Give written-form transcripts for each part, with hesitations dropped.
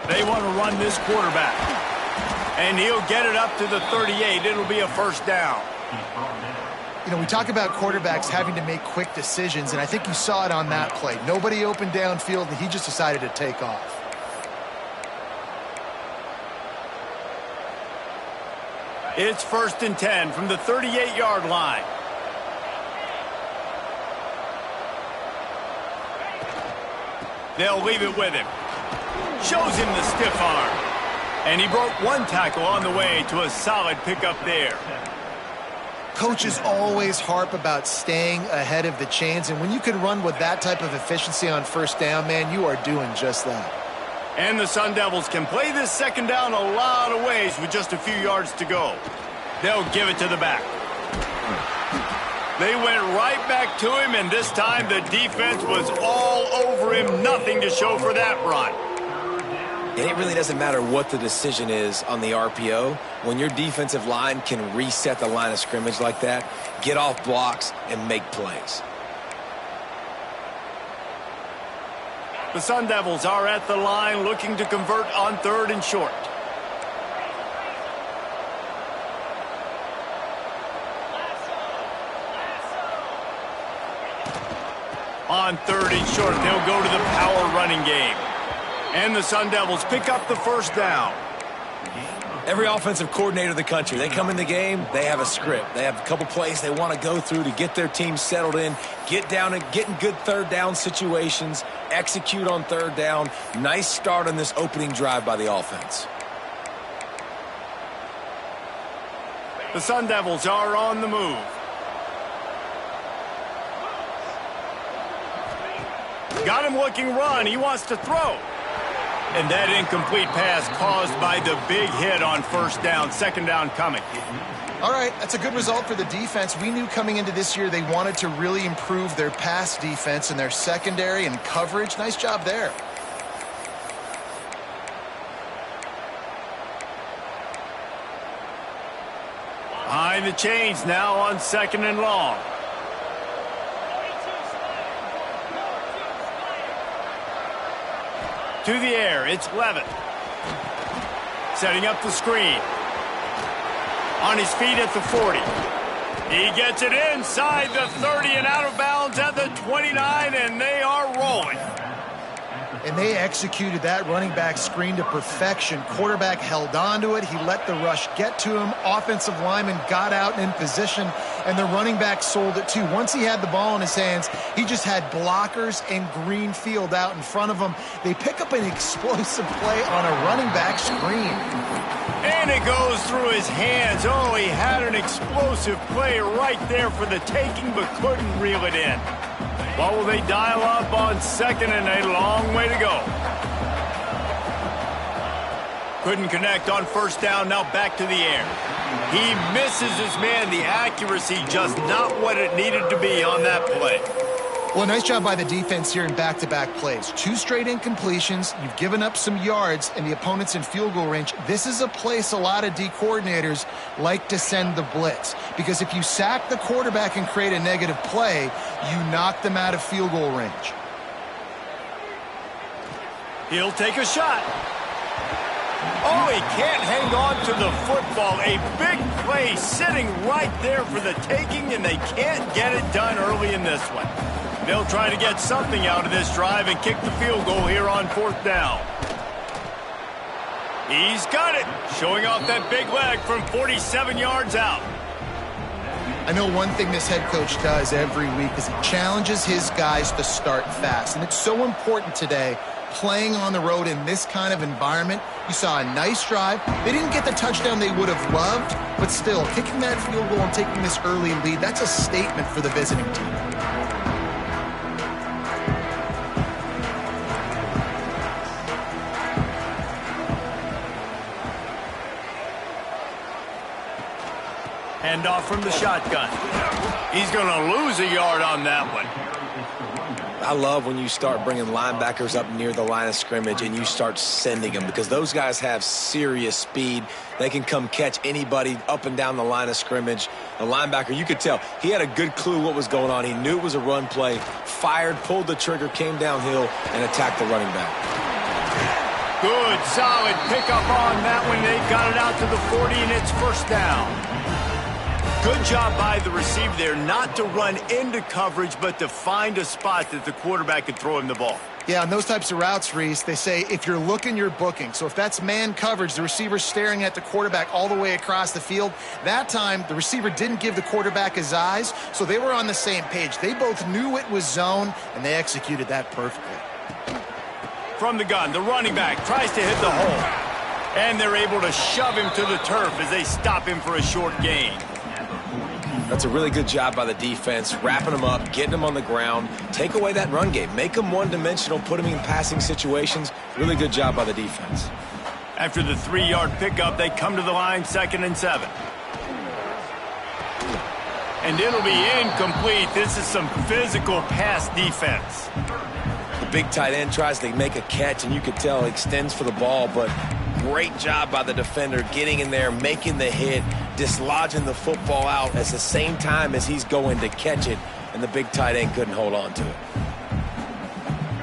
They want to run this quarterback. And he'll get it up to the 38. It'll be a first down. You know, we talk about quarterbacks having to make quick decisions, and I think you saw it on that play. Nobody opened downfield, and he just decided to take off. It's 1st and 10 from the 38-yard line. They'll leave it with him. Shows him the stiff arm. And he broke one tackle on the way to a solid pickup there. Coaches always harp about staying ahead of the chains, and when you can run with that type of efficiency on first down, man, you are doing just that. And the Sun Devils can play this second down a lot of ways with just a few yards to go. They'll give it to the back. They went right back to him, and this time the defense was all over him. Nothing to show for that run. And it really doesn't matter what the decision is on the RPO. When your defensive line can reset the line of scrimmage like that, get off blocks and make plays. The Sun Devils are at the line looking to convert on 3rd and short. On 3rd and short, they'll go to the power running game. And the Sun Devils pick up the first down. Every offensive coordinator in the country, they come in the game, they have a script. They have a couple plays they want to go through to get their team settled in, get down and get in good third down situations, execute on third down. Nice start on this opening drive by the offense. The Sun Devils are on the move. Got him looking run. He wants to throw. And that incomplete pass caused by the big hit on first down. Second down coming. All right, that's a good result for the defense. We knew coming into this year they wanted to really improve their pass defense and their secondary and coverage. Nice job there. Behind the chains now on 2nd and long. To the air, it's Levitt. Setting up the screen. On his feet at the 40. He gets it inside the 30 and out of bounds at the 29, and they are rolling. And they executed that running back screen to perfection. Quarterback held on to it. He let the rush get to him. Offensive lineman got out and in position, and the running back sold it too. Once he had the ball in his hands, he just had blockers and green field out in front of him. They pick up an explosive play on a running back screen. And it goes through his hands. Oh, he had an explosive play right there for the taking, but couldn't reel it in. What will they dial up on 2nd and a long way to go? Couldn't connect on first down, now back to the air. He misses his man. The accuracy just not what it needed to be on that play. Well, nice job by the defense here in back-to-back plays. 2 straight incompletions. You've given up some yards, and the opponent's in field goal range. This is a place a lot of D coordinators like to send the blitz, because if you sack the quarterback and create a negative play, you knock them out of field goal range. He'll take a shot. Oh, he can't hang on to the football. A big play sitting right there for the taking, and they can't get it done early in this one. They'll try to get something out of this drive and kick the field goal here on 4th down. He's got it, showing off that big leg from 47 yards out. I know one thing this head coach does every week is he challenges his guys to start fast, and it's so important today playing on the road in this kind of environment. You saw a nice drive. They didn't get the touchdown they would have loved, but still, kicking that field goal and taking this early lead, that's a statement for the visiting team. Handoff from the shotgun. He's going to lose a yard on that one. I love when you start bringing linebackers up near the line of scrimmage and you start sending them, because those guys have serious speed. They can come catch anybody up and down the line of scrimmage. The linebacker, you could tell, he had a good clue what was going on. He knew it was a run play, fired, pulled the trigger, came downhill, and attacked the running back. Good, solid pickup on that one. They got it out to the 40, and it's first down. Good job by the receiver there, not to run into coverage, but to find a spot that the quarterback could throw him the ball. Yeah, on those types of routes, Reese, they say if you're looking, you're booking. So if that's man coverage, the receiver's staring at the quarterback all the way across the field. That time, the receiver didn't give the quarterback his eyes, so they were on the same page. They both knew it was zone, and they executed that perfectly. From the gun, the running back tries to hit the hole. And they're able to shove him to the turf as they stop him for a short gain. That's a really good job by the defense, wrapping him up, getting him on the ground, take away that run game, make him one-dimensional, put him in passing situations. Really good job by the defense. After the 3-yard pickup, they come to the line, 2nd and 7. And it'll be incomplete. This is some physical pass defense. The big tight end tries to make a catch, and you could tell he extends for the ball, but great job by the defender getting in there, making the hit, dislodging the football out at the same time as he's going to catch it, and the big tight end couldn't hold on to it.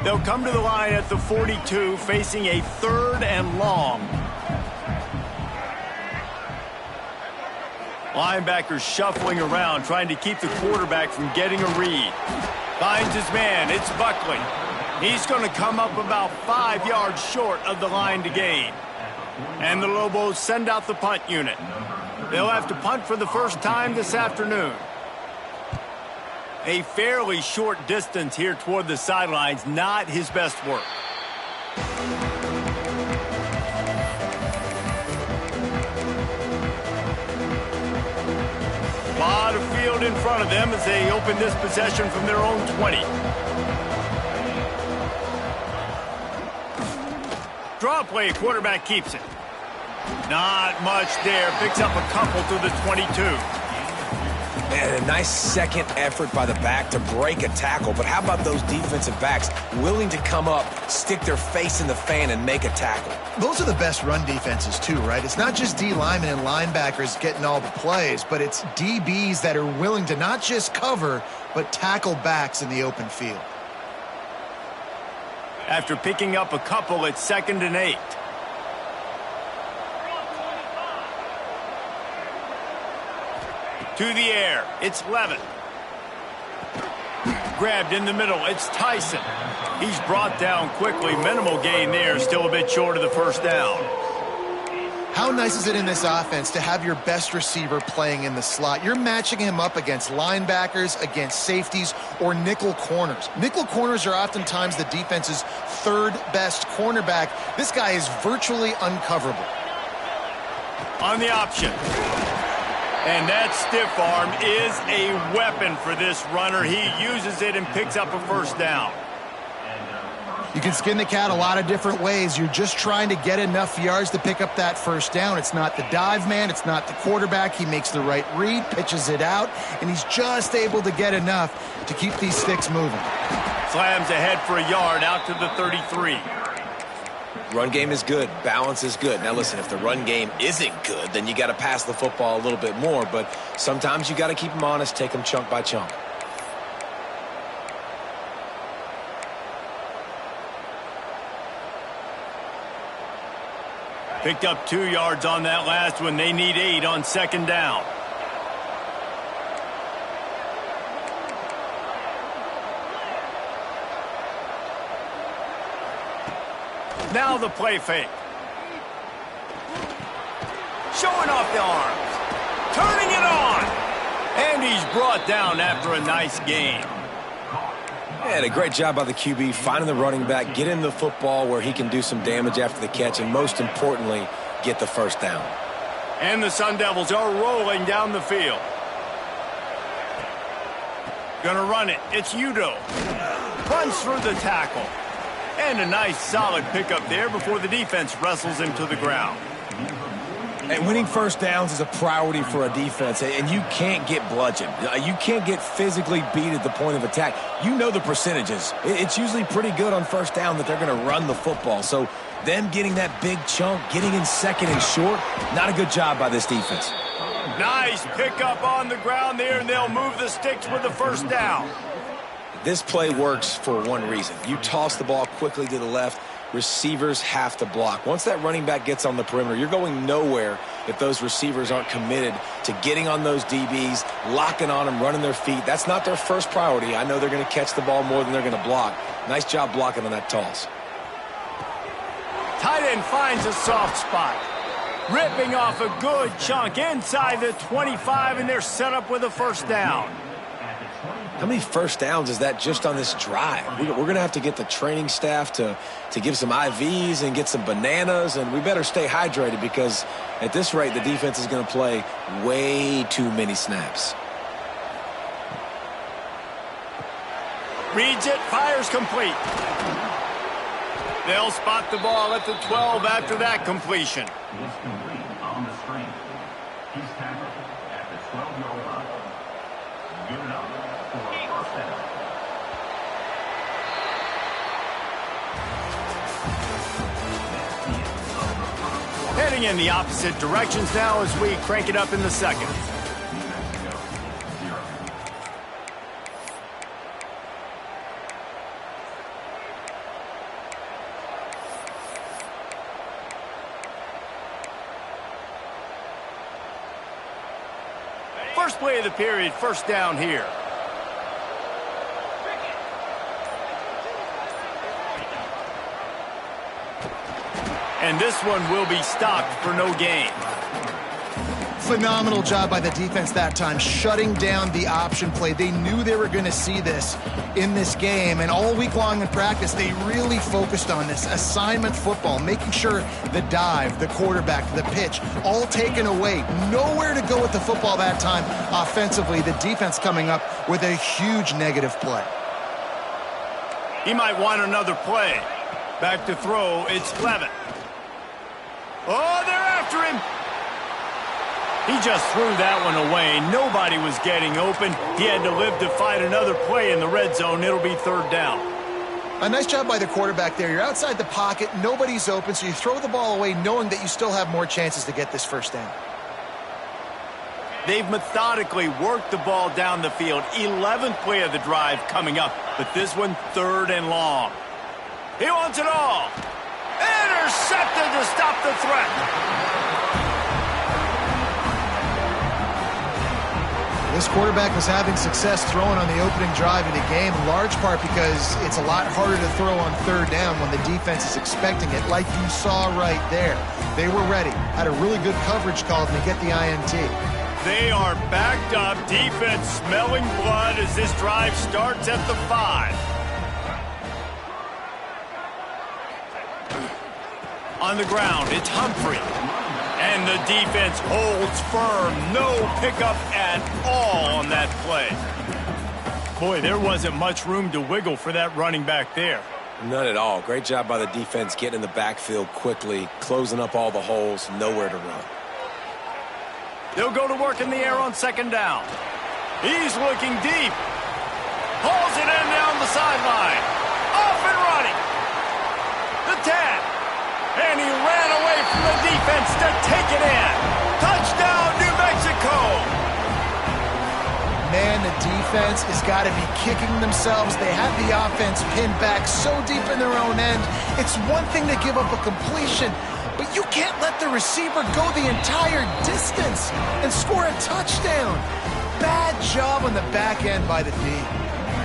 They'll come to the line at the 42, facing a 3rd and long. Linebacker shuffling around, trying to keep the quarterback from getting a read. Finds his man, it's Buckley. He's going to come up about 5 yards short of the line to gain. And the Lobos send out the punt unit. They'll have to punt for the first time this afternoon. A fairly short distance here toward the sidelines, not his best work. A lot of field in front of them as they open this possession from their own 20. Draw play, quarterback keeps it. Not much there. Picks up a couple to the 22. And a nice second effort by the back to break a tackle. But how about those defensive backs willing to come up, stick their face in the fan, and make a tackle? Those are the best run defenses, too, right? It's not just D linemen and linebackers getting all the plays, but it's DBs that are willing to not just cover, but tackle backs in the open field. After picking up a couple, it's 2nd and 8. To the air, it's Levin. Grabbed in the middle, it's Tyson. He's brought down quickly. Minimal gain there, still a bit short of the first down. How nice is it in this offense to have your best receiver playing in the slot? You're matching him up against linebackers, against safeties, or nickel corners. Nickel corners are oftentimes the defense's 3rd best cornerback. This guy is virtually uncoverable. On the option. And that stiff arm is a weapon for this runner. He uses it and picks up a first down. You can skin the cat a lot of different ways. You're just trying to get enough yards to pick up that first down. It's not the dive man. It's not the quarterback. He makes the right read, pitches it out, and he's just able to get enough to keep these sticks moving. Slams ahead for a yard out to the 33. Run game is good. Balance is good. Now, listen, if the run game isn't good, then you got to pass the football a little bit more. But sometimes you got to keep them honest, take them chunk by chunk. Picked up 2 yards on that last one. They need 8 on 2nd down. Now the play fake. Showing off the arms. Turning it on. And he's brought down after a nice gain. And a great job by the QB, finding the running back, getting the football where he can do some damage after the catch, and most importantly, get the first down. And the Sun Devils are rolling down the field. Gonna run it. It's Udo. Runs through the tackle. And a nice solid pickup there before the defense wrestles him to the ground. And winning first downs is a priority for a defense, and you can't get bludgeoned. You can't get physically beat at the point of attack. You know the percentages. It's usually pretty good on first down that they're going to run the football. So them getting that big chunk, getting in 2nd and short, not a good job by this defense. Nice pickup on the ground there, and they'll move the sticks with the first down. This play works for one reason. You toss the ball quickly to the left, receivers have to block. Once that running back gets on the perimeter, you're going nowhere if those receivers aren't committed to getting on those DBs, locking on them, running their feet. That's not their first priority. I know they're going to catch the ball more than they're going to block. Nice job blocking on that toss. Tight end finds a soft spot. Ripping off a good chunk inside the 25, and they're set up with a first down. How many first downs is that just on this drive? We're going to have to get the training staff to give some IVs and get some bananas, and we better stay hydrated because at this rate, the defense is going to play way too many snaps. Reads it, fires complete. They'll spot the ball at the 12 after that completion. Is complete on the screen. He's tackled at the 12-yard line. Give it up for a first down. Heading in the opposite directions now as we crank it up in the second. First play of the period, first down here. And this one will be stopped for no gain. Phenomenal job by the defense that time, shutting down the option play. They knew they were going to see this in this game, and all week long in practice, they really focused on this assignment football, making sure the dive, the quarterback, the pitch, all taken away. Nowhere to go with the football that time offensively. The defense coming up with a huge negative play. He might want another play. Back to throw, it's Levitt. Oh, they're after him. He just threw that one away. Nobody was getting open. He had to live to fight another play in the red zone. It'll be third down. A nice job by the quarterback there. You're outside the pocket. Nobody's open, so you throw the ball away knowing that you still have more chances to get this first down. They've methodically worked the ball down the field. 11th play of the drive coming up, but this one third and long. He wants it all. Intercepted to stop the threat. This quarterback was having success throwing on the opening drive of the game, in large part because it's a lot harder to throw on third down when the defense is expecting it, like you saw right there. They were ready, had a really good coverage call to get the INT. They are backed up, defense smelling blood as this drive starts at the 5. On the ground, it's Humphrey. And the defense holds firm. No pickup at all on that play. Boy, there wasn't much room to wiggle for that running back there. None at all. Great job by the defense getting in the backfield quickly, closing up all the holes, nowhere to run. They'll go to work in the air on second down. He's looking deep. Hauls it in down the sideline. Off and running. The 10. And he ran away from the defense to take it in. Touchdown, New Mexico. Man, the defense has got to be kicking themselves. They have the offense pinned back so deep in their own end. It's one thing to give up a completion, but you can't let the receiver go the entire distance and score a touchdown. Bad job on the back end by the D.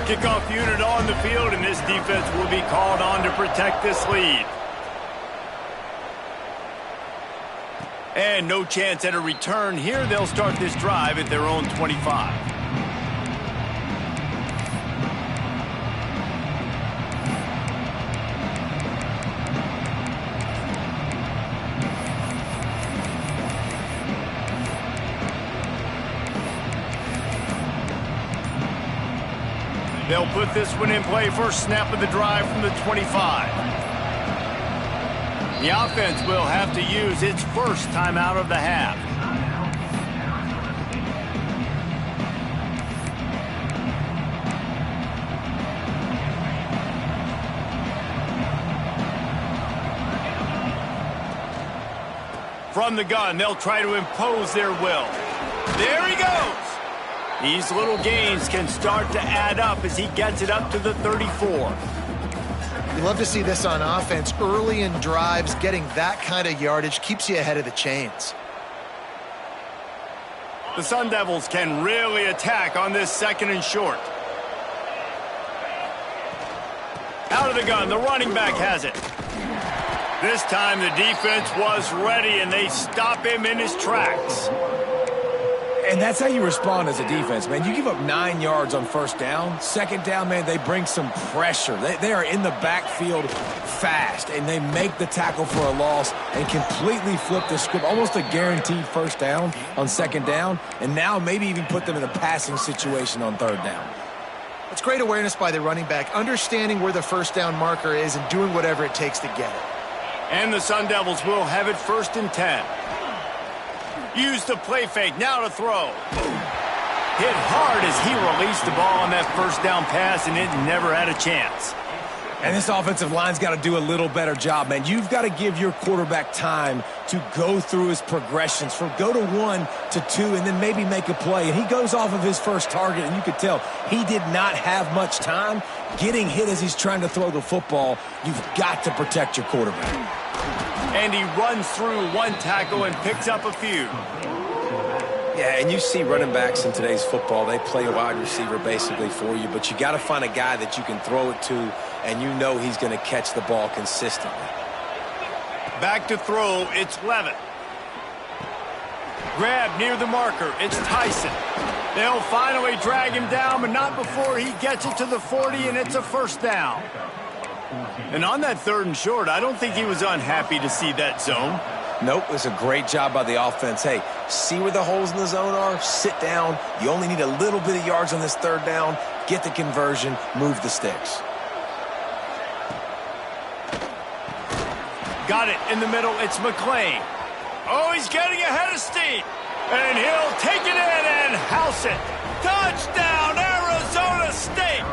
Kickoff unit on the field, and this defense will be called on to protect this lead. And no chance at a return here. They'll start this drive at their own 25. They'll put this one in play. First snap of the drive from the 25. The offense will have to use its first timeout of the half. From the gun, they'll try to impose their will. There he goes. These little gains can start to add up as he gets it up to the 34. You love to see this on offense. Early in drives, getting that kind of yardage keeps you ahead of the chains. The Sun Devils can really attack on this 2nd and short. Out of the gun, the running back has it. This time the defense was ready, and they stop him in his tracks. And that's how you respond as a defense, man. You give up 9 yards on 1st down. 2nd down, man, they bring some pressure. They are in the backfield fast, and they make the tackle for a loss and completely flip the script. Almost a guaranteed 1st down on 2nd down, and now maybe even put them in a passing situation on 3rd down. It's great awareness by the running back, understanding where the 1st down marker is and doing whatever it takes to get it. And the Sun Devils will have it 1st and 10. Use the play fake, now to throw. Hit hard as he released the ball on that 1st down pass, and it never had a chance. And this offensive line's got to do a little better job, man. You've got to give your quarterback time to go through his progressions, from go to 1 to 2, and then maybe make a play. And he goes off of his first target, and you could tell he did not have much time getting hit as he's trying to throw the football. You've got to protect your quarterback. And he runs through 1 tackle and picks up a few. Yeah, and you see running backs in today's football, they play a wide receiver basically for you, but you got to find a guy that you can throw it to, and you know he's going to catch the ball consistently. Back to throw, it's Levitt. Grab near the marker, it's Tyson. They'll finally drag him down, but not before he gets it to the 40, and it's a 1st down. And on that 3rd and short, I don't think he was unhappy to see that zone. Nope, it's a great job by the offense. Hey, see where the holes in the zone are, sit down. You only need a little bit of yards on this 3rd down. Get the conversion, move the sticks. Got it in the middle, it's McClain. Oh, he's getting ahead of steam. And he'll take it in and house it. Touchdown, Arizona State!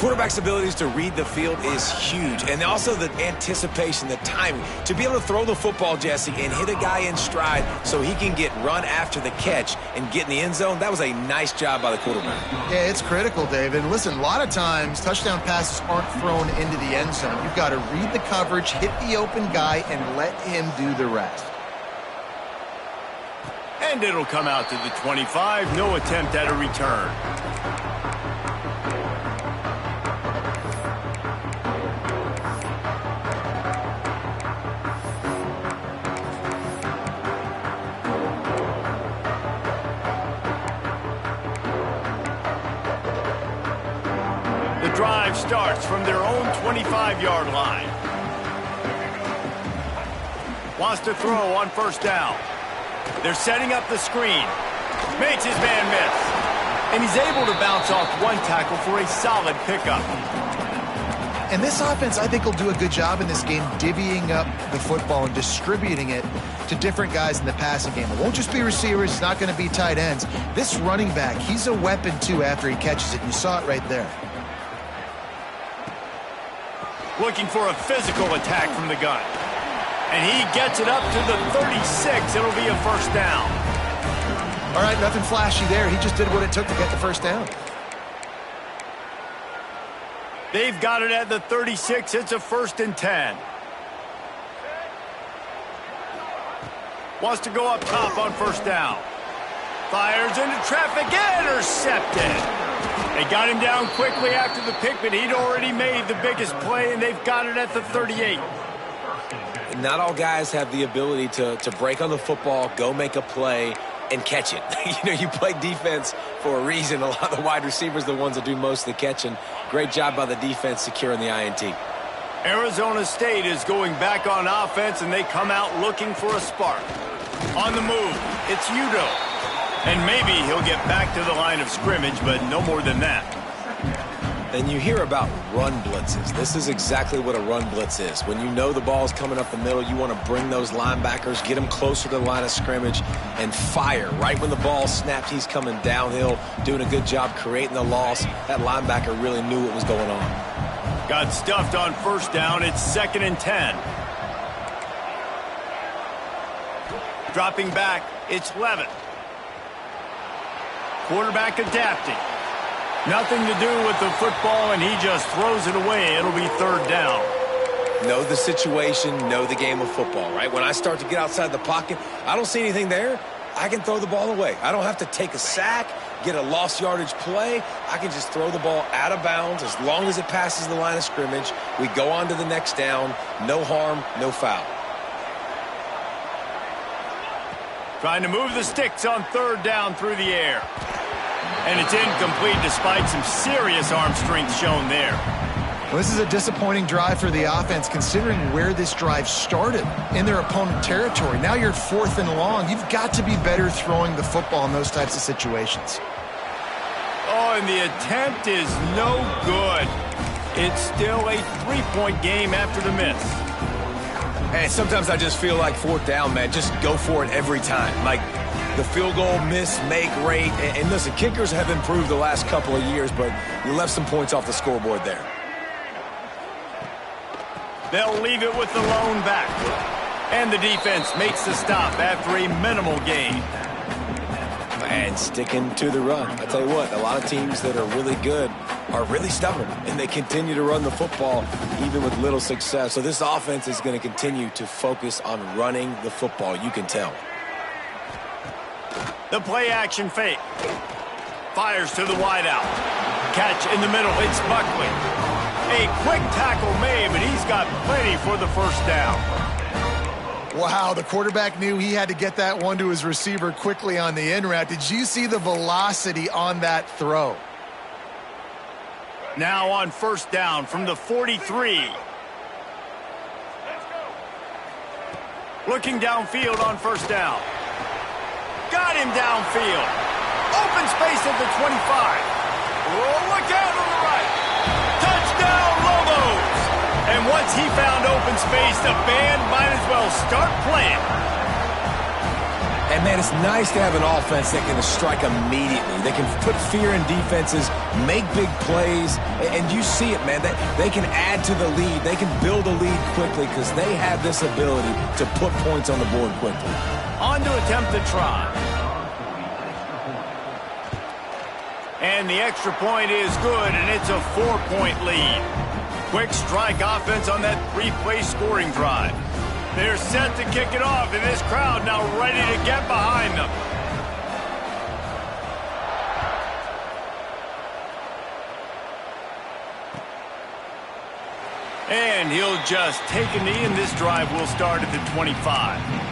Quarterback's abilities to read the field is huge, and also the anticipation, the timing. To be able to throw the football, Jesse, and hit a guy in stride so he can get run after the catch and get in the end zone, that was a nice job by the quarterback. Yeah, it's critical, David. And listen, a lot of times touchdown passes aren't thrown into the end zone. You've got to read the coverage, hit the open guy, and let him do the rest. And it'll come out to the 25. No attempt at a return. Drive starts from their own 25-yard line. Wants to throw on 1st down. They're setting up the screen. Makes his man miss. And he's able to bounce off 1 tackle for a solid pickup. And this offense, I think, will do a good job in this game divvying up the football and distributing it to different guys in the passing game. It won't just be receivers. It's not going to be tight ends. This running back, he's a weapon, too, after he catches it. You saw it right there. Looking for a physical attack from the gun. And he gets it up to the 36. It'll be a 1st down. All right, nothing flashy there. He just did what it took to get the 1st down. They've got it at the 36. It's a 1st and 10. Wants to go up top on 1st down. Fires into traffic. Intercepted. They got him down quickly after the pick, but he'd already made the biggest play, and they've got it at the 38. Not all guys have the ability to break on the football, go make a play, and catch it. You play defense for a reason. A lot of the wide receivers are the ones that do most of the catching. Great job by the defense securing the INT. Arizona State is going back on offense, and they come out looking for a spark. On the move, it's Udo. And maybe he'll get back to the line of scrimmage, but no more than that. Then you hear about run blitzes. This is exactly what a run blitz is. When you know the ball's coming up the middle, you want to bring those linebackers, get them closer to the line of scrimmage, and fire. Right when the ball snapped, he's coming downhill, doing a good job creating the loss. That linebacker really knew what was going on. Got stuffed on 1st down. It's 2nd and 10. Dropping back, it's Levitt. Quarterback adapting. Nothing to do with the football, and he just throws it away. It'll be third down. Know the situation, know the game of football, right? When I start to get outside the pocket, I don't see anything there, I can throw the ball away. I don't have to take a sack, get a lost yardage play. I can just throw the ball out of bounds as long as it passes the line of scrimmage. We go on to the next down. No harm, no foul. Trying to move the sticks on third down through the air. And it's incomplete despite some serious arm strength shown there. Well, this is a disappointing drive for the offense considering where this drive started in their opponent territory. Now you're 4th and long. You've got to be better throwing the football in those types of situations. Oh, and the attempt is no good. It's still a 3-point game after the miss. Hey, sometimes I just feel like 4th down, man. Just go for it every time. Like the field goal miss, make rate. And listen, kickers have improved the last couple of years, but you left some points off the scoreboard there. They'll leave it with the lone back. And the defense makes the stop after a minimal gain. And sticking to the run. I tell you what, a lot of teams that are really good are really stubborn, and they continue to run the football even with little success. So this offense is going to continue to focus on running the football. You can tell. The play action fake. Fires to the wideout. Catch in the middle. It's Buckley. A quick tackle made, but he's got plenty for the first down. Wow, the quarterback knew he had to get that one to his receiver quickly on the in route. Did you see the velocity on that throw? Now on first down from the 43. Looking downfield on first down. Got him downfield. Open space at the 25. Oh, look out on the right. Touchdown, Lobos! And once he found open space, the band might as well start playing. And, man, it's nice to have an offense that can strike immediately. They can put fear in defenses, make big plays, and you see it, man. They can add to the lead. They can build a lead quickly because they have this ability to put points on the board quickly. On to attempt the try. And the extra point is good, and it's a 4-point lead. Quick strike offense on that 3-play scoring drive. They're set to kick it off, and this crowd now ready to get behind them. And he'll just take a knee, and this drive will start at the 25.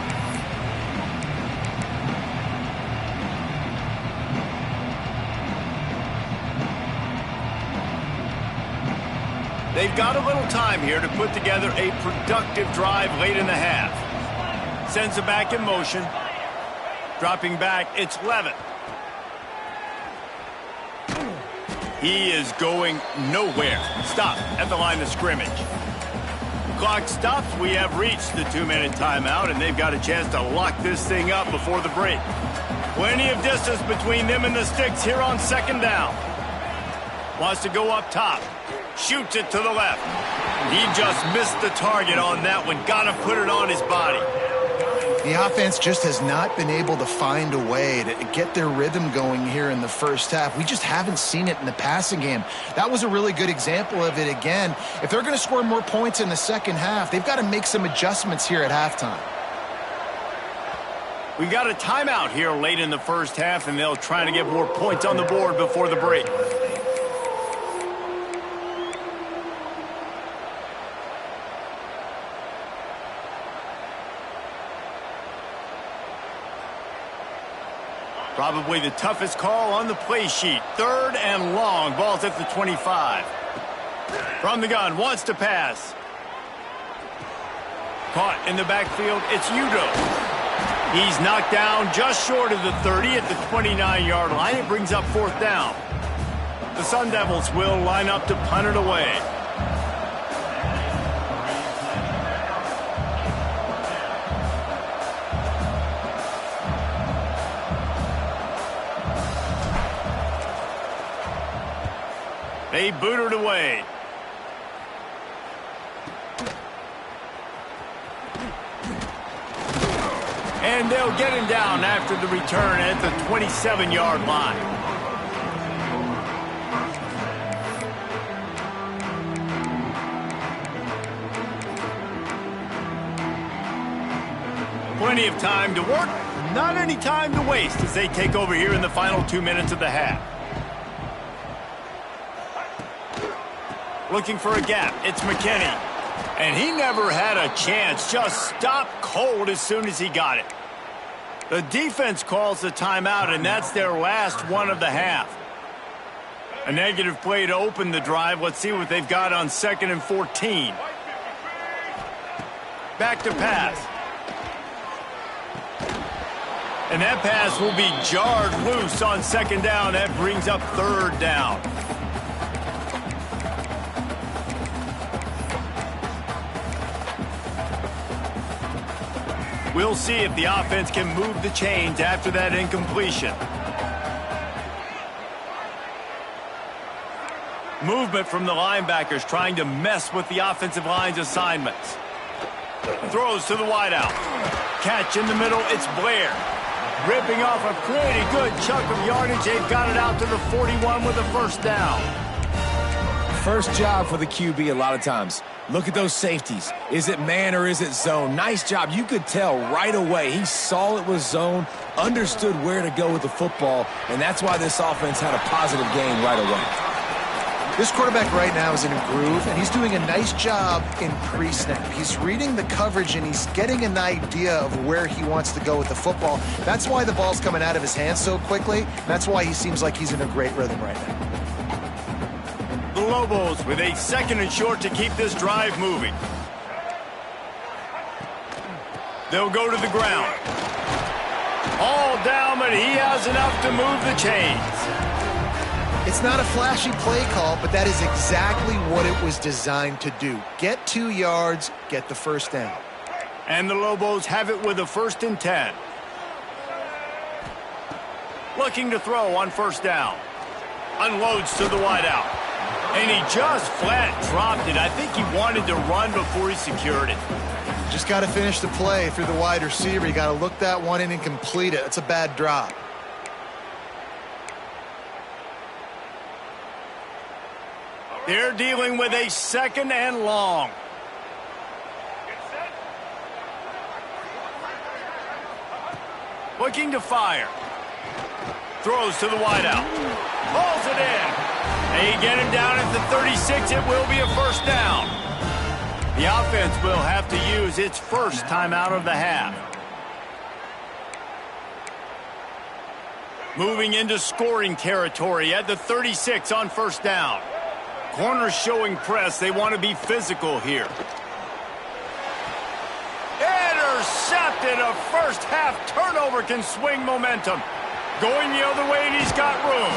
They've got a little time here to put together a productive drive late in the half. Sends it back in motion. Dropping back, it's Levitt. He is going nowhere. Stop at the line of scrimmage. Clock stops. We have reached the 2-minute timeout, and they've got a chance to lock this thing up before the break. Plenty of distance between them and the sticks here on second down. Wants to go up top. Shoots it to the left. He just missed the target on that one. Got to put it on his body. The offense just has not been able to find a way to get their rhythm going here in the first half. We just haven't seen it in the passing game. That was a really good example of it again. If they're going to score more points in the second half, they've got to make some adjustments here at halftime. We got a timeout here late in the first half, and they'll try to get more points on the board before the break. Probably the toughest call on the play sheet. 3rd and long. Ball's at the 25. From the gun. Wants to pass. Caught in the backfield. It's Udo. He's knocked down just short of the 30 at the 29-yard line. It brings up 4th down. The Sun Devils will line up to punt it away. They boot it away. And they'll get him down after the return at the 27-yard line. Plenty of time to work, not any time to waste as they take over here in the final 2 minutes of the half. Looking for a gap, it's McKinney. And he never had a chance, just stopped cold as soon as he got it. The defense calls the timeout, and that's their last one of the half. A negative play to open the drive. Let's see what they've got on 2nd and 14. Back to pass. And that pass will be jarred loose on 2nd down. That brings up 3rd down. We'll see if the offense can move the chains after that incompletion. Movement from the linebackers trying to mess with the offensive line's assignments. Throws to the wideout. Catch in the middle, it's Blair. Ripping off a pretty good chunk of yardage. They've got it out to the 41 with a 1st down. First job for the QB a lot of times. Look at those safeties. Is it man or is it zone? Nice job. You could tell right away. He saw it was zone, understood where to go with the football, and that's why this offense had a positive gain right away. This quarterback right now is in a groove, and he's doing a nice job in pre-snap. He's reading the coverage, and he's getting an idea of where he wants to go with the football. That's why the ball's coming out of his hands so quickly. That's why he seems like he's in a great rhythm right now. The Lobos with a 2nd and short to keep this drive moving. They'll go to the ground. All down, but he has enough to move the chains. It's not a flashy play call, but that is exactly what it was designed to do. Get 2 yards, get the 1st down. And the Lobos have it with a 1st and 10. Looking to throw on 1st down. Unloads to the wideout. And he just flat dropped it. I think he wanted to run before he secured it. Just got to finish the play through the wide receiver. You got to look that one in and complete it. It's a bad drop. They're dealing with a 2nd and long. Looking to fire. Throws to the wideout. Pulls it in. They get him down at the 36. It will be a 1st down. The offense will have to use its 1st timeout of the half. Moving into scoring territory at the 36 on 1st down. Corners showing press. They want to be physical here. Intercepted. A 1st half turnover can swing momentum. Going the other way, and he's got room.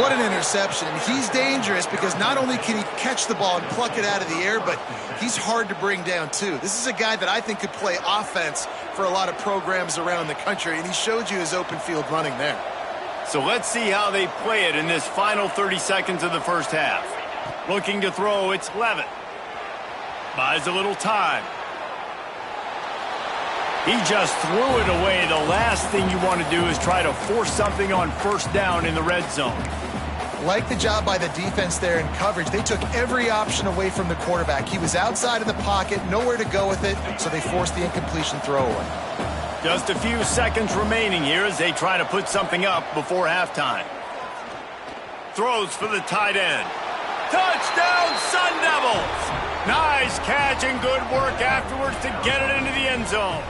What an interception. He's dangerous because not only can he catch the ball and pluck it out of the air, but he's hard to bring down, too. This is a guy that I think could play offense for a lot of programs around the country, and he showed you his open field running there. So let's see how they play it in this final 30 seconds of the 1st half. Looking to throw, it's Levitt. Buys a little time. He just threw it away. The last thing you want to do is try to force something on 1st down in the red zone. Like the job by the defense there in coverage. They took every option away from the quarterback. He was outside of the pocket, nowhere to go with it, so they forced the incompletion throwaway. Just a few seconds remaining here as they try to put something up before halftime. Throws for the tight end. Touchdown, Sun Devils! Nice catch and good work afterwards to get it into the end zone.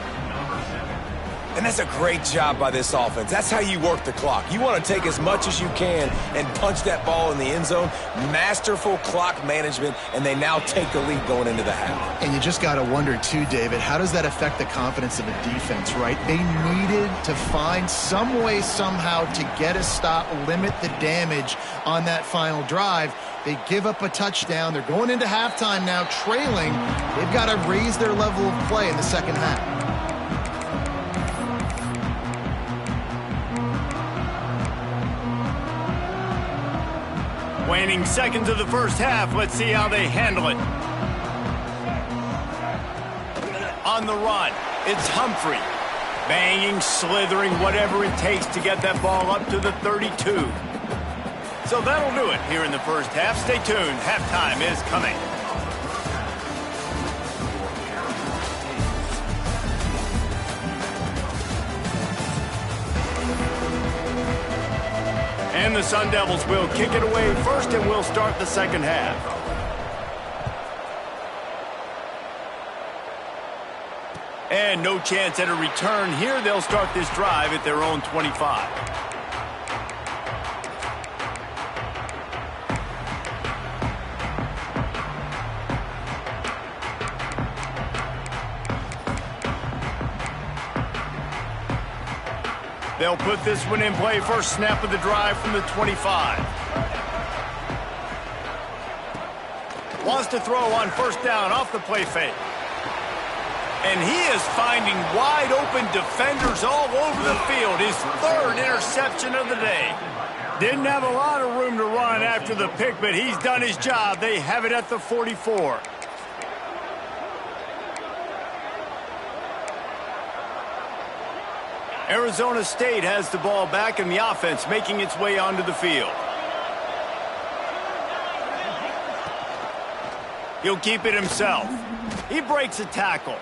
And that's a great job by this offense. That's how you work the clock. You want to take as much as you can and punch that ball in the end zone. Masterful clock management, and they now take the lead going into the half. And you just got to wonder, too, David, how does that affect the confidence of a defense, right? They needed to find some way, somehow, to get a stop, limit the damage on that final drive. They give up a touchdown. They're going into halftime now, trailing. They've got to raise their level of play in the 2nd half. Waning seconds of the 1st half. Let's see how they handle it. On the run, it's Humphrey. Banging, slithering, whatever it takes to get that ball up to the 32. So that'll do it here in the 1st half. Stay tuned. Halftime is coming. the Sun Devils will kick it away first, and we'll start the second half. And no chance at a return here. They'll start this drive at their own 25. They'll put this one in play. First snap of the drive from the 25. Wants to throw on first down off the play fake. And he is finding wide open defenders all over the field. His third interception of the day. Didn't have a lot of room to run after the pick, but he's done his job. They have it at the 44. Arizona State has the ball back, and the offense making its way onto the field. He'll keep it himself. He breaks a tackle.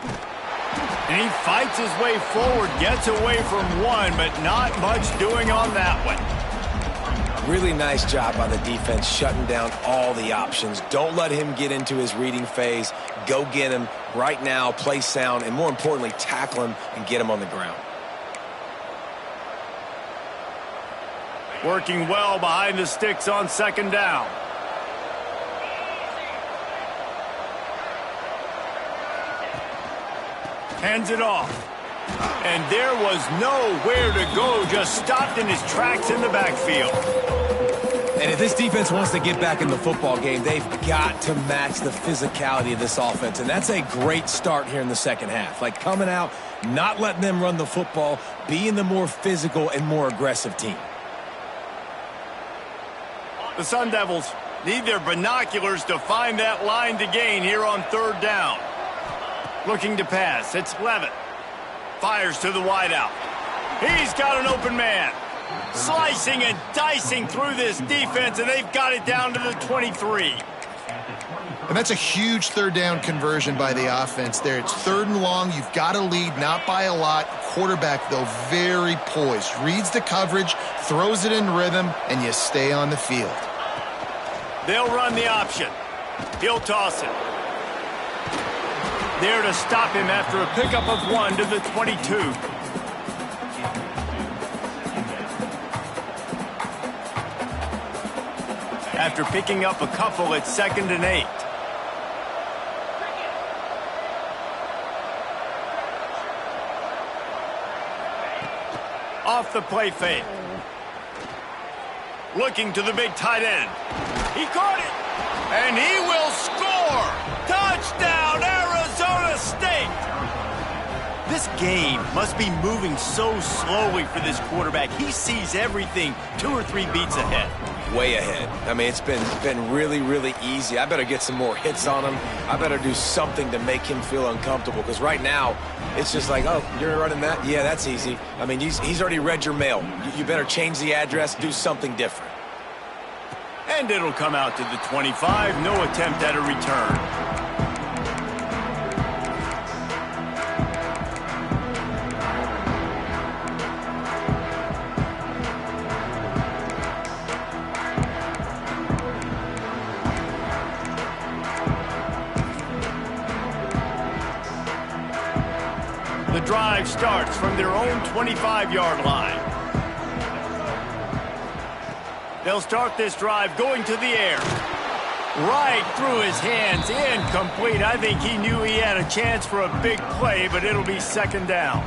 And he fights his way forward, gets away from one, but not much doing on that one. Really nice job by the defense shutting down all the options. Don't let him get into his reading phase. Go get him right now, play sound, and more importantly, tackle him and get him on the ground. Working well behind the sticks on second down. Hands it off. And there was nowhere to go, just stopped in his tracks in the backfield. And if this defense wants to get back in the football game, they've got to match the physicality of this offense. And that's a great start here in the second half. Like coming out, not letting them run the football, being the more physical and more aggressive team. The Sun Devils need their binoculars to find that line to gain here on third down. Looking to pass. It's Levitt. Fires to the wideout. He's got an open man. Slicing and dicing through this defense, and they've got it down to the 23. And that's a huge third down conversion by the offense there. It's third and long. You've got to lead, not by a lot. Quarterback, though, very poised. Reads the coverage, throws it in rhythm, and you stay on the field. They'll run the option. He'll toss it. There to stop him after a pickup of one to the 22. After picking up a couple, it's 2nd and 8. Off the play fake. Looking to the big tight end. He caught it. And he will score. Touchdown, Arizona State. This game must be moving so slowly for this quarterback. He sees everything 2 or 3 beats ahead. Way ahead. I mean, it's been really, really easy. I better get some more hits on him. I better do something to make him feel uncomfortable, because right now it's just like, oh, you're running that? Yeah, that's easy. I mean, he's already read your mail. You better change the address, do something different. And it'll come out to the 25. No attempt at a return. The drive starts from their own 25-yard line. They'll start this drive going to the air. Right through his hands, incomplete. I think he knew he had a chance for a big play, but it'll be 2nd down.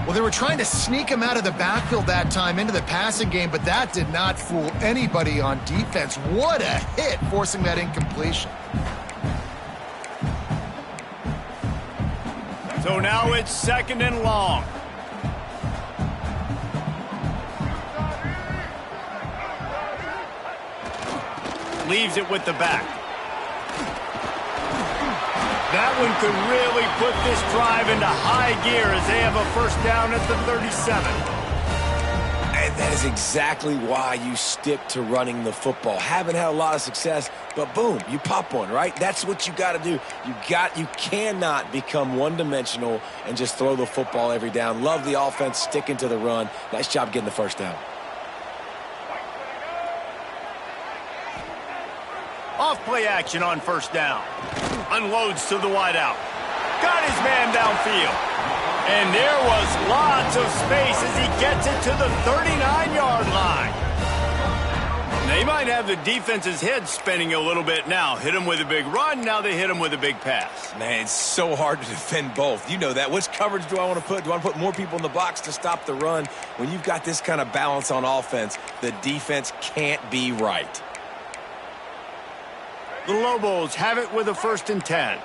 Well, they were trying to sneak him out of the backfield that time into the passing game, but that did not fool anybody on defense. What a hit, forcing that incompletion. So now it's 2nd and long. Leaves it with the back. That one could really put this drive into high gear as they have a first down at the 37. And that is exactly why you stick to running the football. Haven't had a lot of success, but boom, you pop one, right? That's what you got to do. You cannot become one-dimensional and just throw the football every down. Love the offense sticking to the run. Nice job getting the first down. play action on first down. Unloads to the wideout. Got his man downfield. And there was lots of space as he gets it to the 39-yard line. They might have the defense's head spinning a little bit now. Hit him with a big run, now they hit him with a big pass. Man, it's so hard to defend both. You know that. Which coverage do I want to put? Do I want to put more people in the box to stop the run? When you've got this kind of balance on offense, the defense can't be right. The Lobos have it with a 1st and 10.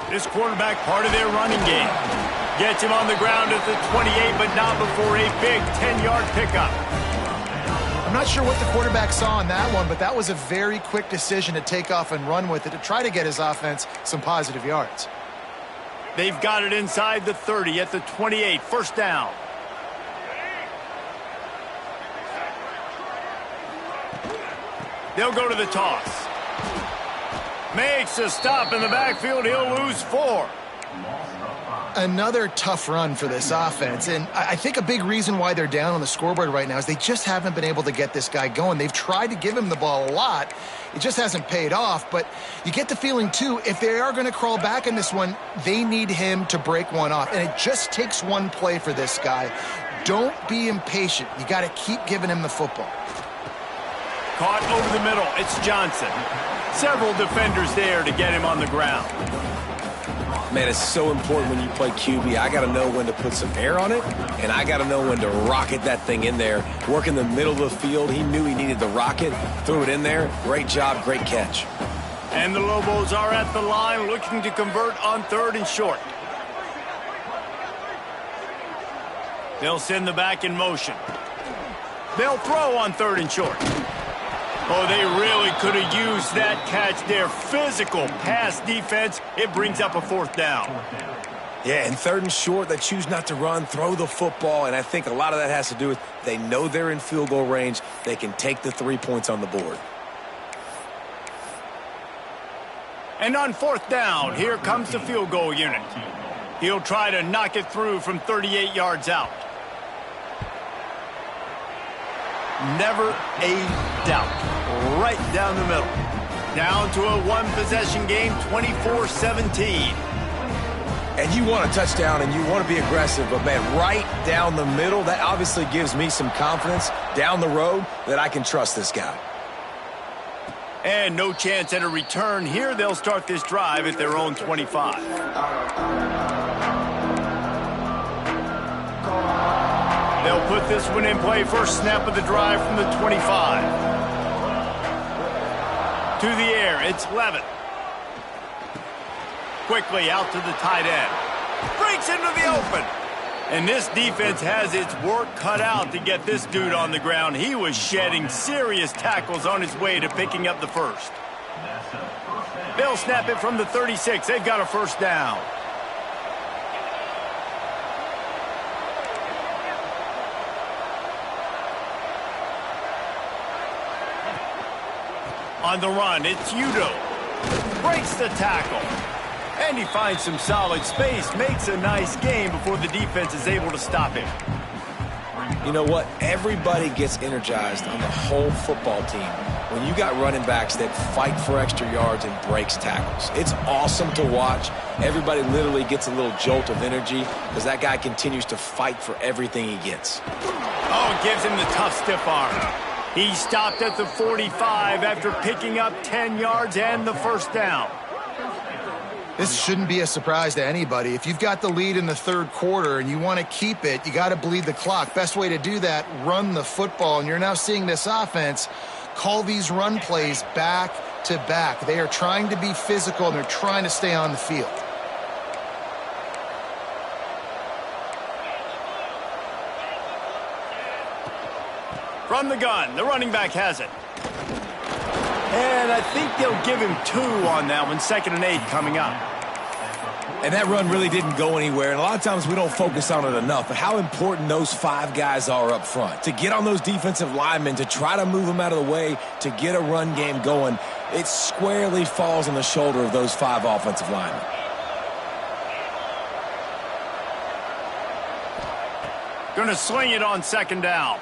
This quarterback part of their running game. Gets him on the ground at the 28, but not before a big 10-yard pickup. I'm not sure what the quarterback saw on that one, but that was a very quick decision to take off and run with it to try to get his offense some positive yards. They've got it inside the 30 at the 28, 1st down. They'll go to the toss. Makes a stop in the backfield. He'll lose 4. Another tough run for this offense, and I think a big reason why they're down on the scoreboard right now is they just haven't been able to get this guy going. They've tried to give him the ball a lot. It just hasn't paid off, but you get the feeling, too, if they are going to crawl back in this one, they need him to break one off, and it just takes one play for this guy. Don't be impatient. You got to keep giving him the football. Caught over the middle. It's Johnson. Several defenders there to get him on the ground. Man, it's so important when you play QB. I got to know when to put some air on it, and I got to know when to rocket that thing in there. Work in the middle of the field. He knew he needed the rocket. Threw it in there. Great job, great catch. And the Lobos are at the line looking to convert on 3rd and short. They'll send the back in motion. They'll throw on 3rd and short. Oh, they really could have used that catch there. Physical pass defense. It brings up a 4th down. Yeah, and 3rd and short, they choose not to run, throw the football, and I think a lot of that has to do with they know they're in field goal range. They can take the 3 points on the board. And on 4th down, here comes the field goal unit. He'll try to knock it through from 38 yards out. Never a doubt. Right down the middle. Down to a 1-possession game, 24-17. And you want a touchdown and you want to be aggressive, but, man, right down the middle, that obviously gives me some confidence down the road that I can trust this guy. And no chance at a return here. They'll start this drive at their own 25. They'll put this one in play. First snap of the drive from the 25. To the air, it's Levitt. Quickly out to the tight end. Breaks into the open. And this defense has its work cut out to get this dude on the ground. He was shedding serious tackles on his way to picking up the 1st. They'll snap it from the 36. They've got a 1st down. On the run, it's Udo. Breaks the tackle. And he finds some solid space. Makes a nice game before the defense is able to stop him. You know what? Everybody gets energized on the whole football team when you got running backs that fight for extra yards and breaks tackles. It's awesome to watch. Everybody literally gets a little jolt of energy because that guy continues to fight for everything he gets. Oh, it gives him the tough, stiff arm. He stopped at the 45 after picking up 10 yards and the 1st down. This shouldn't be a surprise to anybody. If you've got the lead in the 3rd quarter and you want to keep it, you got to bleed the clock. Best way to do that, run the football. And you're now seeing this offense call these run plays back to back. They are trying to be physical and they're trying to stay on the field. From the gun, the running back has it. And I think they'll give him 2 on that one. 2nd and 8 coming up. And that run really didn't go anywhere. And a lot of times we don't focus on it enough. But how important those 5 guys are up front. To get on those defensive linemen, to try to move them out of the way, to get a run game going, it squarely falls on the shoulder of those 5 offensive linemen. Going to sling it on 2nd down.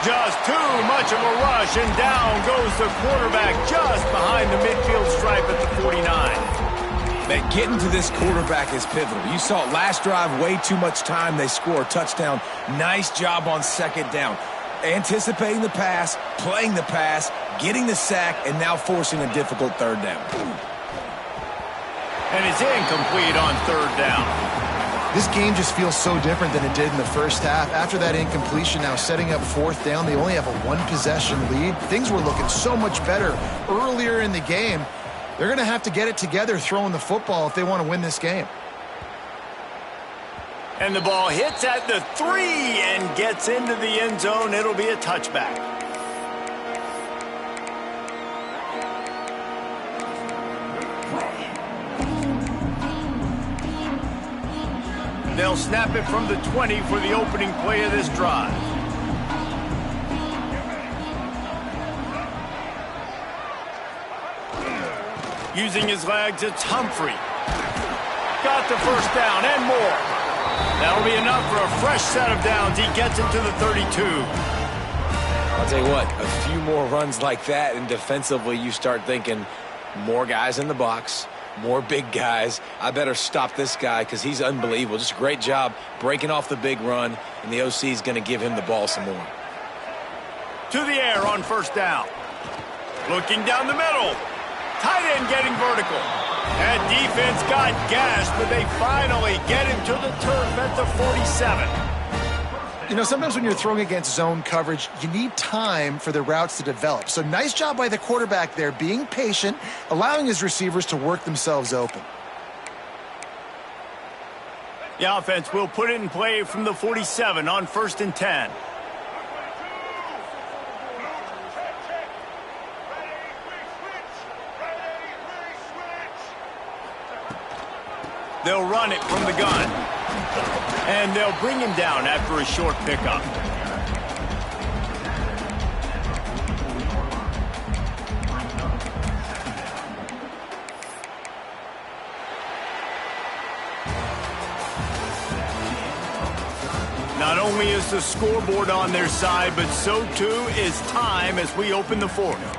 Just too much of a rush, and down goes the quarterback just behind the midfield stripe at the 49. Man, getting to this quarterback is pivotal. You saw it last drive, way too much time. They score a touchdown. Nice job on second down. Anticipating the pass, playing the pass, getting the sack, and now forcing a difficult third down. And it's incomplete on third down. This game just feels so different than it did in the first half. After that incompletion, now setting up fourth down, they only have a one-possession lead. Things were looking so much better earlier in the game. They're going to have to get it together throwing the football if they want to win this game. And the ball hits at the 3 and gets into the end zone. It'll be a touchback. They'll snap it from the 20 for the opening play of this drive. Using his legs, it's Humphrey. Got the first down and more. That'll be enough for a fresh set of downs. He gets it to the 32. I'll tell you what, a few more runs like that, and defensively you start thinking more guys in the box, more big guys. I better stop this guy because he's unbelievable. Just a great job breaking off the big run, and the OC is going to give him the ball some more. To the air on first down. Looking down the middle. Tight end getting vertical. That defense got gashed, but they finally get him to the turf at the 47. You know, sometimes when you're throwing against zone coverage, you need time for the routes to develop. So nice job by the quarterback there, being patient, allowing his receivers to work themselves open. The offense will put it in play from the 47 on 1st and 10. They'll run it from the gun. And they'll bring him down after a short pickup. Not only is the scoreboard on their side, but so too is time as we open the fourth.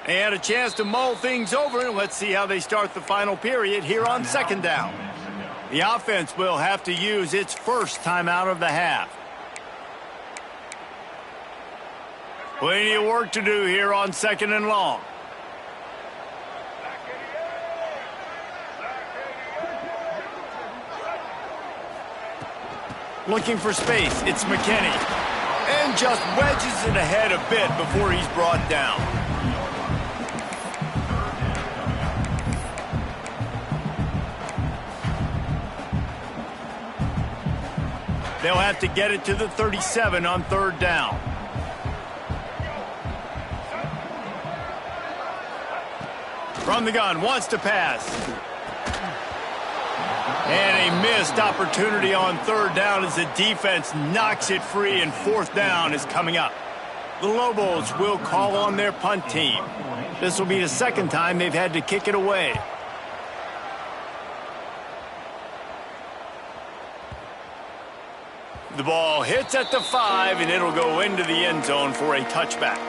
And a chance to mull things over. Let's see how they start the final period here on second down. The offense will have to use its first timeout of the half. Plenty of work to do here on second and long. Looking for space, it's McKinney. And just wedges it ahead a bit before he's brought down. They'll have to get it to the 37 on third down. From the gun, wants to pass. And a missed opportunity on third down as the defense knocks it free, and fourth down is coming up. The Lobos will call on their punt team. This will be the second time they've had to kick it away. The ball hits at the 5, and it'll go into the end zone for a touchback.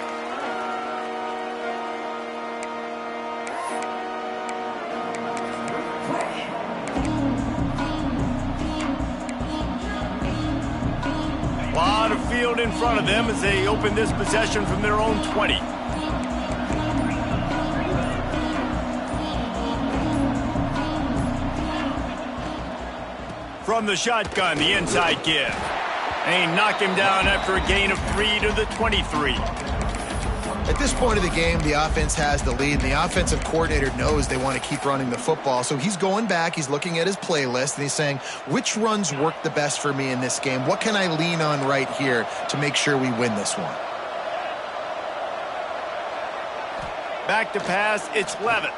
A lot of field in front of them as they open this possession from their own 20. From the shotgun, the inside give. They knock him down after a gain of 3 to the 23. At this point of the game, the offense has the lead, and the offensive coordinator knows they want to keep running the football. So he's going back, he's looking at his playlist, and he's saying, which runs work the best for me in this game? What can I lean on right here to make sure we win this one? Back to pass, it's Levitt.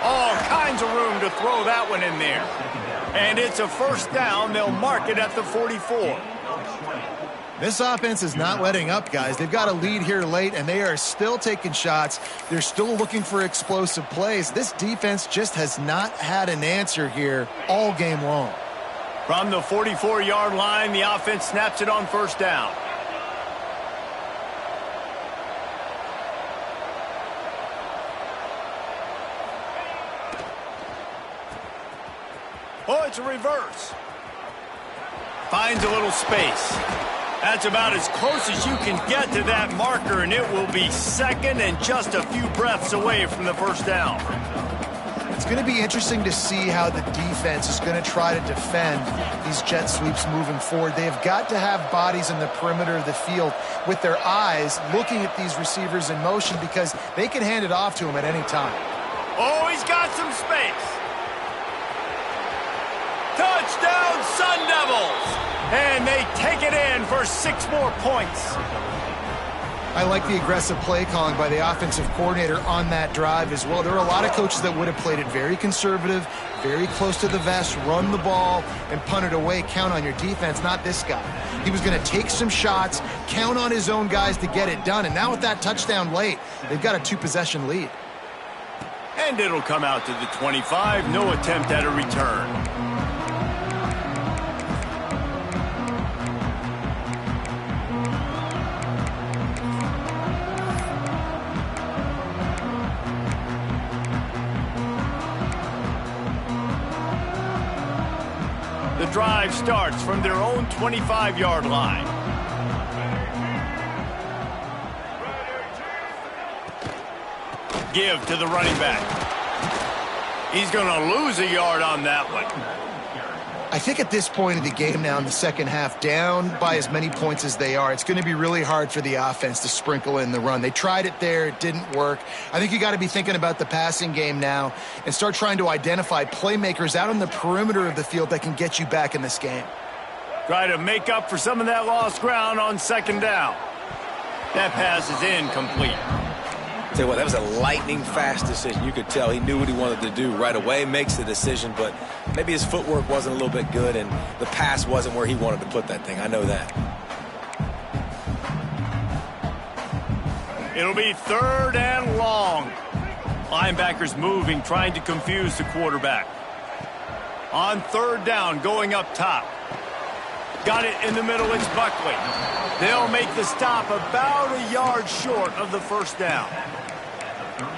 All kinds of room to throw that one in there. And it's a first down. They'll mark it at the 44. This offense is not letting up, guys. They've got a lead here late, and they are still taking shots. They're still looking for explosive plays. This defense just has not had an answer here all game long. From the 44-yard line, the offense snaps it on first down. Oh, it's a reverse. Finds a little space. That's about as close as you can get to that marker, and it will be second and just a few breaths away from the first down. It's going to be interesting to see how the defense is going to try to defend these jet sweeps moving forward. They have got to have bodies in the perimeter of the field with their eyes looking at these receivers in motion because they can hand it off to them at any time. Oh, he's got some space. Touchdown, Sun Devils! And they take it in for 6 more points. I like the aggressive play calling by the offensive coordinator on that drive as well. There are a lot of coaches that would have played it very conservative, very close to the vest, run the ball, and punt it away. Count on your defense, not this guy. He was going to take some shots, count on his own guys to get it done. And now with that touchdown late, they've got a 2-possession lead. And it'll come out to the 25. No attempt at a return. The drive starts from their own 25-yard line. Give to the running back. He's going to lose a yard on that one. I think at this point of the game now in the second half, down by as many points as they are, it's going to be really hard for the offense to sprinkle in the run. They tried it there. It didn't work. I think you got to be thinking about the passing game now and start trying to identify playmakers out on the perimeter of the field that can get you back in this game. Try to make up for some of that lost ground on second down. That pass is incomplete. Tell you what, that was a lightning-fast decision. You could tell he knew what he wanted to do right away, makes the decision, but maybe his footwork wasn't a little bit good, and the pass wasn't where he wanted to put that thing. I know that. It'll be 3rd and long. Linebackers moving, trying to confuse the quarterback. On 3rd down, going up top. Got it in the middle, it's Buckley. They'll make the stop about a yard short of the first down.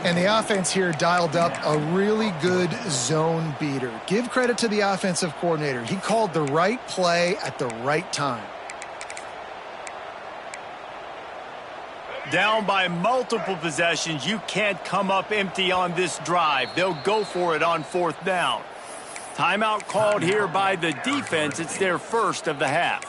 And the offense here dialed up a really good zone beater. Give credit to the offensive coordinator. He called the right play at the right time. Down by multiple possessions, you can't come up empty on this drive. They'll go for it on 4th down. Timeout called here by the defense. It's their first of the half.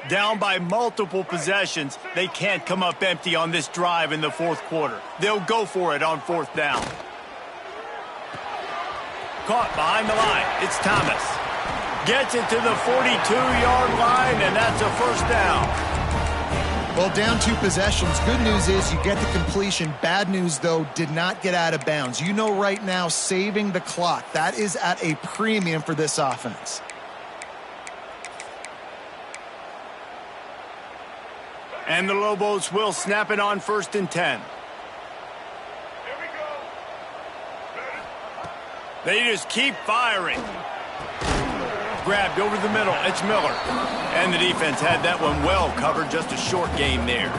Down by multiple possessions, they can't come up empty on this drive in the 4th quarter. They'll go for it on 4th down. Caught behind the line. It's Thomas. Gets it to the 42-yard line, and that's a first down. Well, down 2 possessions. Good news is you get the completion. Bad news, though, did not get out of bounds. You know right now, saving the clock, that is at a premium for this offense. And the Lobos will snap it on 1st and 10. They just keep firing. Grabbed over the middle. It's Miller. And the defense had that one well covered. Just a short game there.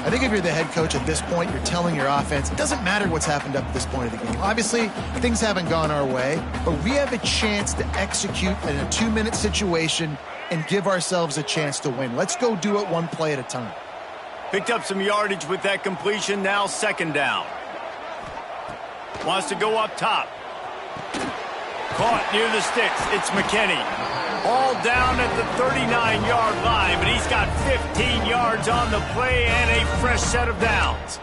I think if you're the head coach at this point, you're telling your offense, it doesn't matter what's happened up to this point of the game. Obviously, things haven't gone our way, but we have a chance to execute in a 2-minute situation and give ourselves a chance to win. Let's go do it one play at a time. Picked up some yardage with that completion. Now 2nd down. Wants to go up top. Caught near the sticks. It's McKinney. All down at the 39-yard line, but he's got 15 yards on the play and a fresh set of downs.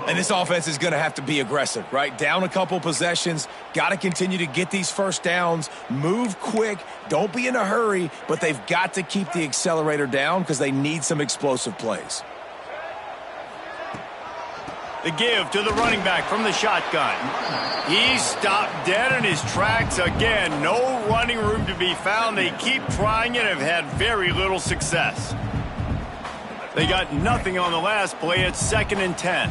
And this offense is going to have to be aggressive, right? Down a couple possessions, got to continue to get these first downs, move quick, don't be in a hurry, but they've got to keep the accelerator down because they need some explosive plays. The give to the running back from the shotgun. He stopped dead in his tracks again. No running room to be found. They keep trying and have had very little success. They got nothing on the last play. It's 2nd and 10.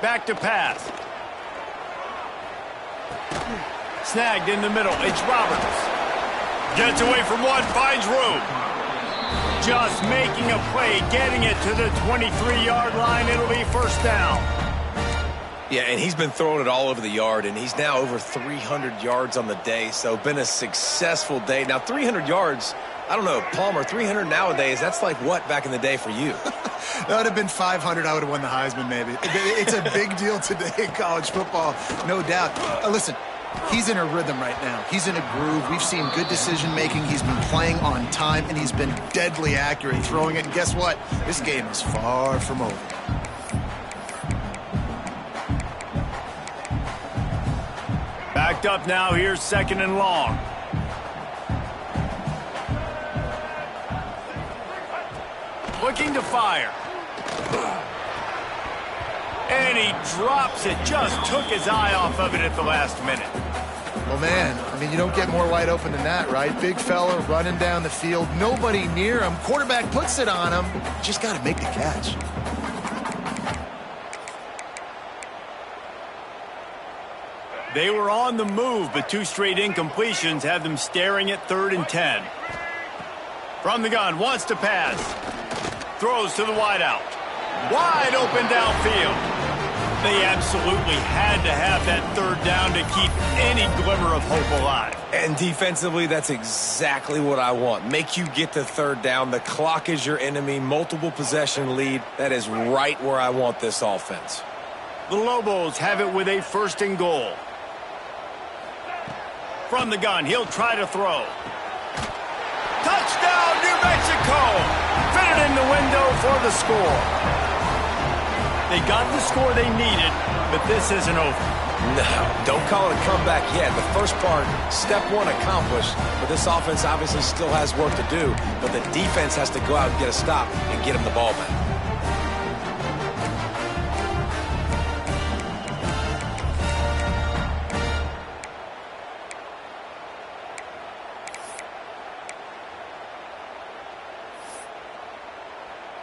Back to pass. Snagged in the middle. It's Roberts. Gets away from one, finds room. Just making a play, getting it to the 23-yard line. It'll be 1st down. Yeah, and he's been throwing it all over the yard, and he's now over 300 yards on the day, so been a successful day. Now, 300 yards, I don't know, Palmer, 300 nowadays, that's like what back in the day for you? That would have been 500. I would have won the Heisman, maybe. It's a big deal today in college football, no doubt. Listen, he's in a rhythm right now. He's in a groove. We've seen good decision-making. He's been playing on time, and he's been deadly accurate throwing it. And guess what? This game is far from over. Backed up now. Here's 2nd and long. Looking to fire. And he drops it. Just took his eye off of it at the last minute. Well, man, I mean, you don't get more wide open than that, right? Big fella running down the field. Nobody near him. Quarterback puts it on him. Just got to make the catch. They were on the move, but 2 straight incompletions have them staring at 3rd and 10. From the gun, wants to pass. Throws to the wideout. Wide open downfield. They absolutely had to have that 3rd down to keep any glimmer of hope alive. And defensively, that's exactly what I want. Make you get to 3rd down. The clock is your enemy. Multiple possession lead. That is right where I want this offense. The Lobos have it with a 1st and goal. From the gun, he'll try to throw. Touchdown, New Mexico! Fitted in the window for the score. They got the score they needed, but this isn't over. No, don't call it a comeback yet. The first part, step 1 accomplished, but this offense obviously still has work to do, but the defense has to go out and get a stop and get him the ball back.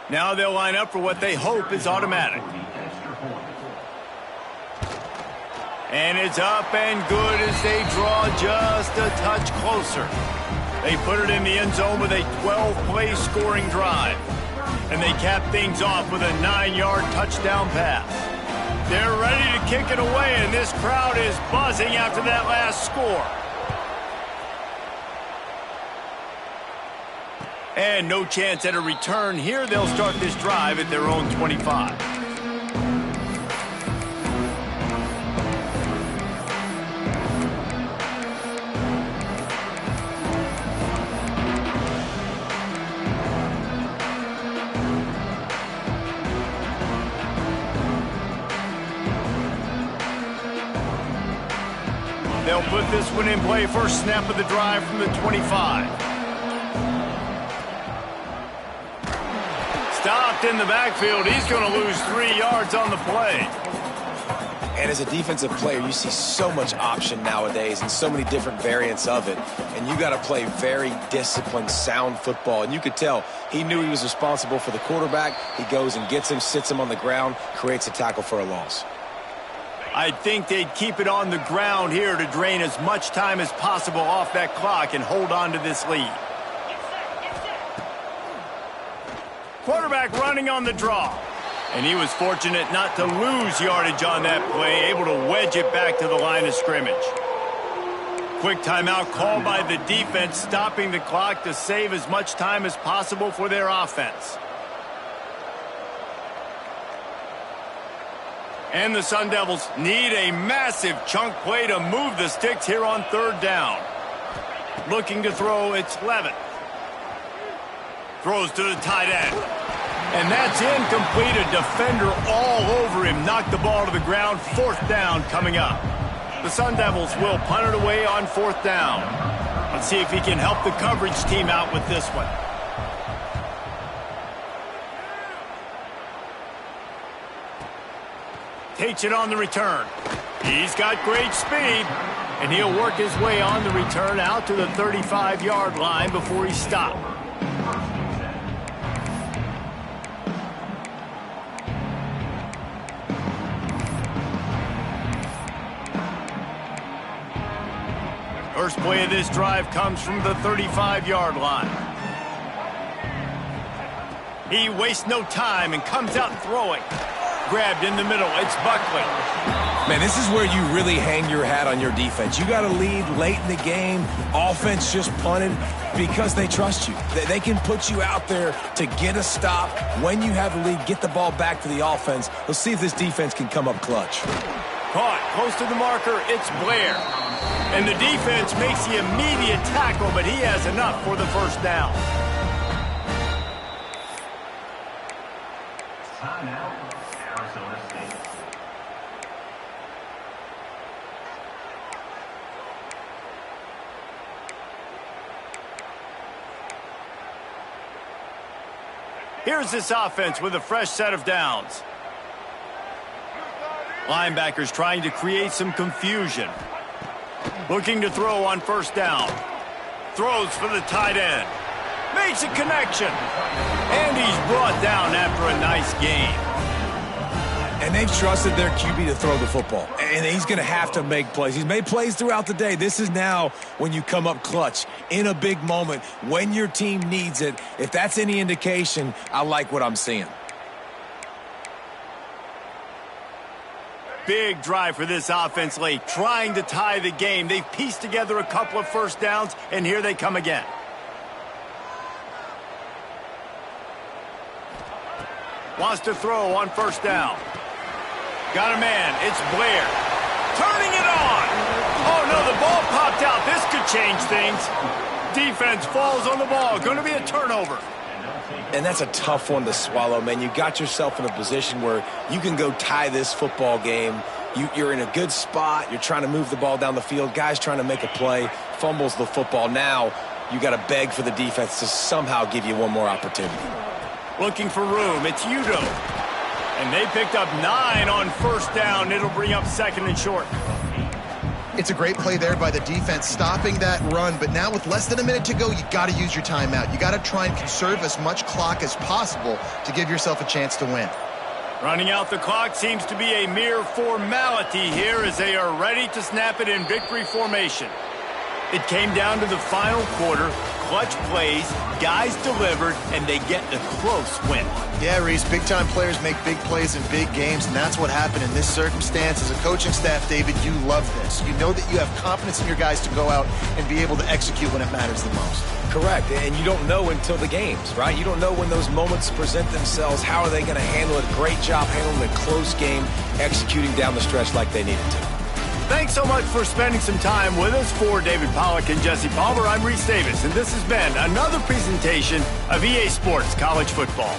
Now they'll line up for what they hope is automatic. And it's up and good as they draw just a touch closer. They put it in the end zone with a 12-play scoring drive. And they cap things off with a 9-yard touchdown pass. They're ready to kick it away, and this crowd is buzzing after that last score. And no chance at a return here. They'll start this drive at their own 25. They'll put this one in play. First snap of the drive from the 25. Stopped in the backfield. He's going to lose 3 yards on the play. And as a defensive player, you see so much option nowadays and so many different variants of it. And you got to play very disciplined, sound football. And you could tell he knew he was responsible for the quarterback. He goes and gets him, sits him on the ground, creates a tackle for a loss. I think they'd keep it on the ground here to drain as much time as possible off that clock and hold on to this lead. Quarterback running on the draw. And he was fortunate not to lose yardage on that play, able to wedge it back to the line of scrimmage. Quick timeout called by the defense, stopping the clock to save as much time as possible for their offense. And the Sun Devils need a massive chunk play to move the sticks here on 3rd down. Looking to throw, it's Levitt. Throws to the tight end. And that's incomplete. A defender all over him. Knocked the ball to the ground. 4th down coming up. The Sun Devils will punt it away on 4th down. Let's see if he can help the coverage team out with this one. Takes it on the return. He's got great speed, and he'll work his way on the return out to the 35-yard line before he's stopped. First play of this drive comes from the 35-yard line. He wastes no time and comes out throwing. Grabbed in the middle. It's Buckley. Man, this is where you really hang your hat on your defense. You got to lead late in the game. Offense just punted because they trust you. They can put you out there to get a stop. When you have the lead, get the ball back to the offense. Let's see if this defense can come up clutch. Caught close to the marker. It's Blair. And the defense makes the immediate tackle, but he has enough for the first down. Timeout, Arizona State. Here's this offense with a fresh set of downs. Linebackers trying to create some confusion. Looking to throw on first down. Throws for the tight end. Makes a connection. And he's brought down after a nice game. And they've trusted their QB to throw the football. And he's going to have to make plays. He's made plays throughout the day. This is now when you come up clutch in a big moment when your team needs it. If that's any indication, I like what I'm seeing. Big drive for this offense late, trying to tie the game. They've pieced together a couple of first downs, and here they come again. Wants to throw on first down. Got a man. It's Blair. Turning it on. Oh, no, the ball popped out. This could change things. Defense falls on the ball. Going to be a turnover. And that's a tough one to swallow, man. You got yourself in a position where you can go tie this football game. You're in a good spot. You're trying to move the ball down the field. Guys trying to make a play. Fumbles the football. Now you got to beg for the defense to somehow give you one more opportunity. Looking for room. It's Udo. And they picked up 9 on first down. It'll bring up second and short. It's a great play there by the defense, stopping that run. But now with less than a minute to go, you got to use your timeout. You got to try and conserve as much clock as possible to give yourself a chance to win. Running out the clock seems to be a mere formality here as they are ready to snap it in victory formation. It came down to the final quarter. Clutch plays, guys delivered, and they get a close win. Yeah, Reese, big-time players make big plays in big games, and that's what happened in this circumstance. As a coaching staff, David, you love this. You know that you have confidence in your guys to go out and be able to execute when it matters the most. Correct, and you don't know until the games, right? You don't know when those moments present themselves. How are they going to handle it? Great job handling a close game, executing down the stretch like they needed to. Thanks so much for spending some time with us. For David Pollack and Jesse Palmer, I'm Reese Davis, and this has been another presentation of EA Sports College Football.